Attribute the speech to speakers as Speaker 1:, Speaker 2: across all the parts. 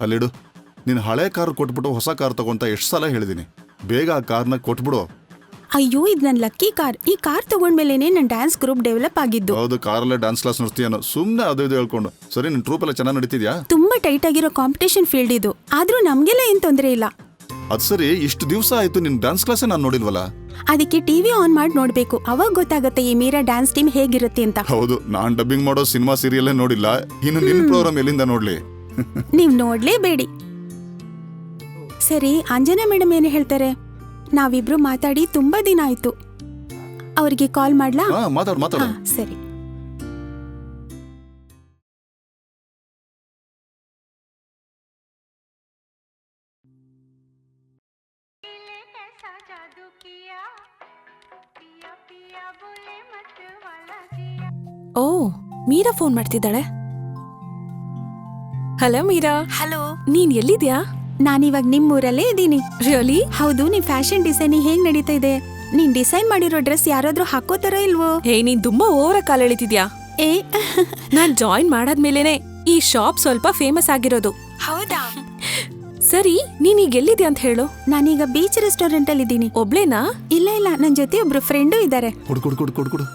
Speaker 1: ಅಲ್ಲಿಡು. ನೀನು ಹಳೆ ಕಾರ್ ಕೊಟ್ಬಿಟ್ಟು ಹೊಸ ಕಾರ್ ತಗೊಂತ ಎಷ್ಟು ಸಲ ಹೇಳಿದೀನಿ, ಬೇಗ ಆ ಕಾರ್ನ ಕೊಟ್ಬಿಡು.
Speaker 2: ಅಯ್ಯೋ, ಇದು ನನ್ನ ಲಕ್ಕಿ ಕಾರ್. ಈ ಕಾರ್ ತಗೊಂಡ್ಮೇಲೆನೆ ನನ್ನ ಡ್ಯಾನ್ಸ್ ಗ್ರೂಪ್ ಡೆವಲಪ್ ಆಗಿದ್ದು.
Speaker 1: ಹೌದು, ಕಾರಲ್ಲೇ ಡ್ಯಾನ್ಸ್ ಕ್ಲಾಸ್ ನಡೆಸ್ತೀಯನೋ, ಸುಮ್ಮನೆ ಅದು ಇದು ಹೇಳ್ಕೊಂಡು. ಸರಿ, ನಿನ್ನ ಟ್ರೂಪ್ ಎಲ್ಲ ಚೆನ್ನಾಗಿ ನಡೀತಿದ್ಯಾ?
Speaker 2: ತುಂಬಾ ಟೈಟ್ ಆಗಿರೋ ಕಾಂಪಿಟೇಷನ್ ಫೀಲ್ಡ್ ಇದು, ಆದ್ರೂ ನಮ್ಗೆಲ್ಲ ಏನ್ ತೊಂದರೆ ಇಲ್ಲ.
Speaker 1: ಅದ್ ಸರಿ, ಇಷ್ಟು ದಿವಸ ಆಯ್ತು ನಿನ್ ಡ್ಯಾನ್ಸ್ ಕ್ಲಾಸೇ ನಾನು ನೋಡಿಲ್ವಲ್ಲ.
Speaker 2: ಅದಕ್ಕೆ ಟಿವಿ ಆನ್ ಮಾಡಿ ನೋಡ್ಬೇಕು, ಅವಾಗ ಗೊತ್ತಾಗತ್ತೆ ಈ ಮೀರಾ ಡ್ಯಾನ್ಸ್ ಟೀಮ್ ಹೇಗಿರುತ್ತೆ ಅಂತ.
Speaker 1: ಹೌದು, ನಾನ್ ಡಬ್ಬಿಂಗ್ ಮಾಡೋ ಸಿನಿಮಾ ಸೀರಿಯಲ್ಲೇ ನೋಡಿಲ್ಲ, ಇನ್ನು ನಿನ್ ಪ್ರೋಗ್ರಾಮ್ ಎಲ್ಲಿಂದ ನೋಡ್ಲಿ?
Speaker 2: ನೀವ್ ನೋಡ್ಲೇಬೇಡಿ. ಸರಿ, ಅಂಜನಾ ಮೇಡಮ್ ಏನು ಹೇಳ್ತಾರೆ? ನಾವಿಬ್ರು ಮಾತಾಡಿ ತುಂಬಾ ದಿನ ಆಯ್ತು. ಅವ್ರಿಗೆ ಕಾಲ್ ಮಾಡ್ಲಾ?
Speaker 1: ಮಾತಾಡು.
Speaker 2: ಸರಿ.
Speaker 3: ಓ, ಮೀರಾ ಫೋನ್ ಮಾಡ್ತಿದ್ದಾಳೆ. ಹಲೋ ಮೀರಾ.
Speaker 2: ಹಲೋ,
Speaker 3: ನೀನ್ ಎಲ್ಲಿದ್ಯಾ?
Speaker 2: ನಾನಿವಾಗ ನಿಮ್ಮೂರಲ್ಲೇ ಇದ್ದೀನಿ.
Speaker 3: ರಿಯಲಿ?
Speaker 2: ಹೌದು. ನಿಮ್ ಫ್ಯಾಷನ್ ಡಿಸೈನಿಂಗ್ ಹೇಗ್ ನಡೀತಾ ಇದೆ? ನೀನ್ ಡಿಸೈನ್ ಮಾಡಿರೋ ಡ್ರೆಸ್ ಯಾರಾದ್ರೂ ಹಾಕೋತಾರ ಇಲ್ವೋ?
Speaker 3: ಹೇ, ನೀನ್ ತುಂಬಾ ಓವರ ಕಾಲ್ ಎಳಿತಿದ್ಯಾ.
Speaker 2: ಏ
Speaker 3: ನಾನ್ ಜಾಯಿನ್ ಮಾಡಾದ್ಮೇಲೆನೆ ಈ ಶಾಪ್ ಸ್ವಲ್ಪ ಫೇಮಸ್ ಆಗಿರೋದು.
Speaker 2: ಹೌದಾ?
Speaker 3: ಸರಿ, ನೀನ್ ಈಗ ಎಲ್ಲಿದ್ಯಾ ಅಂತ ಹೇಳು.
Speaker 2: ನಾನೀಗ ಬೀಚ್ ರೆಸ್ಟೋರೆಂಟ್ ಅಲ್ಲಿ ಇದ್ದೀನಿ.
Speaker 3: ಒಬ್ಳೇನಾ?
Speaker 2: ಇಲ್ಲ, ನನ್ ಜೊತೆ ಒಬ್ರು ಫ್ರೆಂಡು ಇದ್ದಾರೆ.
Speaker 1: ಕೊಡು.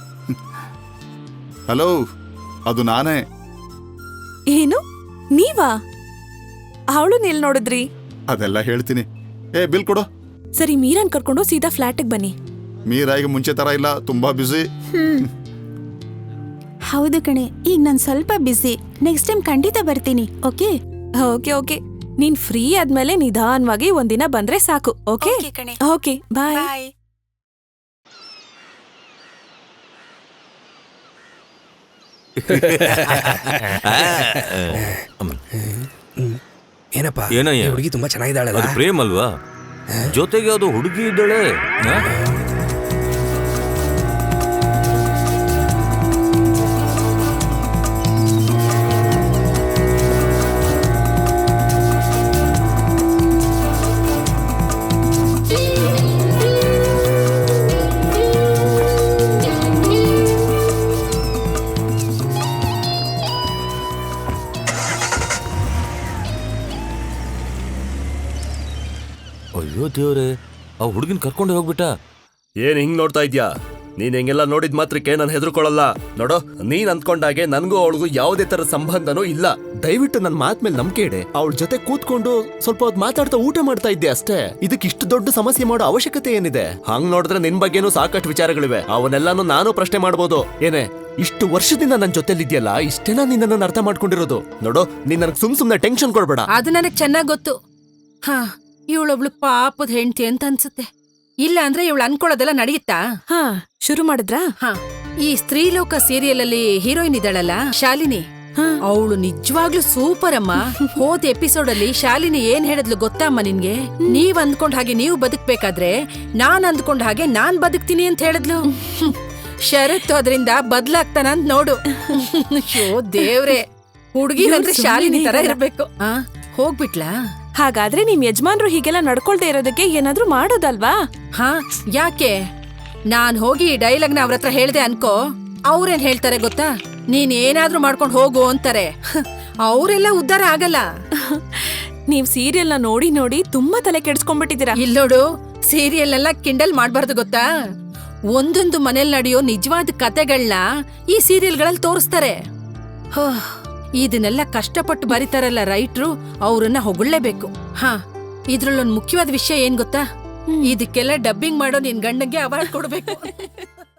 Speaker 1: ಹಲೋ, ಅದು ನಾನೇ.
Speaker 3: ಏನು, ನೀವಾ? ಅವಳು ಎಲ್ ನೋಡಿದ್ರಿ?
Speaker 1: ಅದೆಲ್ಲ ಹೇಳ್ತೀನಿ. ಬಿಲ್ ಕೊಡು.
Speaker 3: ಸರಿ, ಮೀರಾನ್ ಕರ್ಕೊಂಡು ಸೀದಾ ಫ್ಲಾಟಿಗೆ ಬನ್ನಿ.
Speaker 1: ಮೀರಾ ಈಗ ಮುಂಚೆ ತರ ಇಲ್ಲ, ತುಂಬಾ ಬ್ಯುಸಿ.
Speaker 2: ಹೌದು ಕಣೆ, ಈಗ ನಾನ್ ಸ್ವಲ್ಪ ಬ್ಯುಸಿ. ನೆಕ್ಸ್ಟ್ ಟೈಮ್ ಖಂಡಿತ ಬರ್ತೀನಿ. ಓಕೆ?
Speaker 3: ಓಕೆ. ನೀನ್ ಫ್ರೀ ಆದ್ಮೇಲೆ ನಿಧಾನವಾಗಿ ಒಂದಿನ ಬಂದ್ರೆ ಸಾಕು. ಓಕೆ? ಓಕೆ, ಬಾಯ್.
Speaker 4: ಏನಪ್ಪ,
Speaker 5: ಏನಯ್ಯ?
Speaker 4: ಹುಡುಗಿ ತುಂಬಾ ಚೆನ್ನಾಗಿದ್ದಾಳಲ್ಲ?
Speaker 5: ಅದು ಪ್ರೇಮ್ ಅಲ್ವಾ? ಜೊತೆಗೆ ಅದು ಹುಡುಗಿ ಇದ್ದಾಳೆ. ಅಯ್ಯೋ ದೇವ್ರೆ, ಆ ಹುಡುಗಿನ ಕರ್ಕೊಂಡು ಹೋಗ್ಬಿಟ್ಟ.
Speaker 6: ಏನ್ ಹಿಂಗ್ ನೋಡ್ತಾ ಇದ್ಯಾ? ನೀನ್ ಹೆಂಗೆಲ್ಲ ನೋಡಿದ್ ಮಾತ್ರಕ್ಕೆ ನಾನು ಹೆದರ್ಕೊಳ್ಳಲ್ಲ. ನೋಡೋ, ನೀನ್ ಅಂದ್ಕೊಂಡಾಗೆ ನನ್ಗೂ ಅವಳಿಗೂ ಯಾವುದೇ ತರ ಸಂಬಂಧನೂ ಇಲ್ಲ. ದಯವಿಟ್ಟು ನನ್ ಮಾತ್ ಮೇಲೆ ನಂಬಿಕೆ ಇಡೆ. ಅವಳ ಜೊತೆ ಕೂತ್ಕೊಂಡು ಸ್ವಲ್ಪ ಹೊತ್ತು ಮಾತಾಡ್ತಾ ಊಟ ಮಾಡ್ತಾ ಇದ್ದೆ ಅಷ್ಟೇ. ಇದಕ್ಕೆ ಇಷ್ಟು ದೊಡ್ಡ ಸಮಸ್ಯೆ ಮಾಡೋ ಅವಶ್ಯಕತೆ ಏನಿದೆ? ಹಂಗ್ ನೋಡಿದ್ರೆ ನಿನ್ ಬಗ್ಗೆನೂ ಸಾಕಷ್ಟು ವಿಚಾರಗಳಿವೆ. ಅವನ್ನೆಲ್ಲಾನು ನಾನು ಪ್ರಶ್ನೆ ಮಾಡ್ಬೋದು. ಏನೇ, ಇಷ್ಟು ವರ್ಷದಿಂದ ನನ್ ಜೊತೆಲಿದ್ಯಲ್ಲ, ಇಷ್ಟೇನಾ ನಿನ್ನ ಅರ್ಥ ಮಾಡ್ಕೊಂಡಿರೋದು? ನೋಡೋ, ನೀನ್ ನನಗ್ ಸುಮ್ನೆ ಟೆನ್ಷನ್ ಕೊಡ್ಬೇಡ.
Speaker 7: ಅದು ನನಗ್ ಚೆನ್ನಾಗ್ ಗೊತ್ತು. ಇವಳೊಬ್ಳು ಪಾಪದ ಹೆಂಡ್ತಿ ಅಂತ ಅನ್ಸುತ್ತೆ. ಇಲ್ಲ ಅಂದ್ರೆ ಇವಳು ಅನ್ಕೊಳ್ಳೋದೆಲ್ಲ ನಡೆಯುತ್ತಾ?
Speaker 3: ಶುರು ಮಾಡಿದ್ರಾ?
Speaker 7: ಈ ಸ್ತ್ರೀಲೋಕ ಸೀರಿಯಲ್ ಅಲ್ಲಿ ಹೀರೋಯಿನ್ ಇದ್ದಾಳಲ್ಲ, ಶಾಲಿನಿ, ಅವಳು ನಿಜವಾಗ್ಲೂ ಸೂಪರ್ ಅಮ್ಮ. ಹೋದ ಎಪಿಸೋಡ್ ಅಲ್ಲಿ ಶಾಲಿನಿ ಏನ್ ಹೇಳಿದ್ಲು ಗೊತ್ತಾ ಅಮ್ಮ ನಿನ್ಗೆ? ನೀವ್ ಅಂದ್ಕೊಂಡ್ ಹಾಗೆ ನೀವು ಬದುಕ್ಬೇಕಾದ್ರೆ ನಾನ್ ಅಂದ್ಕೊಂಡ್ ಹಾಗೆ ನಾನ್ ಬದುಕ್ತೀನಿ ಅಂತ ಹೇಳಿದ್ಲು. ಷರತ್ತು ಅದರಿಂದ ಬದ್ಲಾಗ್ತಾನಂತ ನೋಡು. ಶೋ ದೇವ್ರೆ, ಹುಡುಗಿರಂದ್ರೆ ಶಾಲಿನಿ ತರ ಇರ್ಬೇಕು. ಹೋಗ್ಬಿಟ್ಲಾ?
Speaker 3: ಹಾಗಾದ್ರೆ ನಿಮ್ ಯಜಮಾನ್ರು ಹೀಗೆಲ್ಲ ನಡ್ಕೊಳ್ದೆ ಇರೋದಕ್ಕೆ ಏನಾದ್ರೂ ಮಾಡೋದಲ್ವಾ?
Speaker 7: ಯಾಕೆ? ನಾನ್ ಹೋಗಿ ಈ ಡೈಲಾಗ್ನ ಅವ್ರ ಹತ್ರ ಹೇಳ್ದೆ ಅನ್ಕೋ, ಅವ್ರೇನ್ ಹೇಳ್ತಾರೆ ಗೊತ್ತಾ? ನೀನ್ ಏನಾದ್ರೂ ಮಾಡ್ಕೊಂಡ್ ಹೋಗು ಅಂತಾರೆ. ಅವ್ರೆಲ್ಲ ಉದ್ಧಾರ ಆಗಲ್ಲ.
Speaker 3: ನೀವ್ ಸೀರಿಯಲ್ ನ ನೋಡಿ ನೋಡಿ ತುಂಬಾ ತಲೆ ಕೆಡ್ಸ್ಕೊಂಡ್ಬಿಟ್ಟಿದೀರಾ.
Speaker 7: ಇಲ್ಲೋಡು, ಸೀರಿಯಲ್ ಎಲ್ಲ ಕಿಂಡಲ್ ಮಾಡ್ಬಾರ್ದು ಗೊತ್ತಾ? ಒಂದೊಂದು ಮನೇಲಿ ನಡೆಯೋ ನಿಜವಾದ ಕತೆಗಳನ್ನ ಈ ಸೀರಿಯಲ್ಗಳಲ್ಲಿ ತೋರಿಸ್ತಾರೆ. ಇದನ್ನೆಲ್ಲ ಕಷ್ಟಪಟ್ಟು ಬರೀತಾರಲ್ಲ ರೈಟ್ರು, ಅವ್ರನ್ನ ಹೊಗಳ್ಲೇಬೇಕು. ಇದ್ರಲ್ಲೊಂದ್ ಮುಖ್ಯವಾದ ವಿಷಯ ಏನ್ ಗೊತ್ತಾ? ಇದಕ್ಕೆಲ್ಲ ಡಬ್ಬಿಂಗ್ ಮಾಡೋ ನಿನ್ ಗಂಡಂಗೆ ಅವಾರ್ಡ್ ಕೊಡ್ಬೇಕು.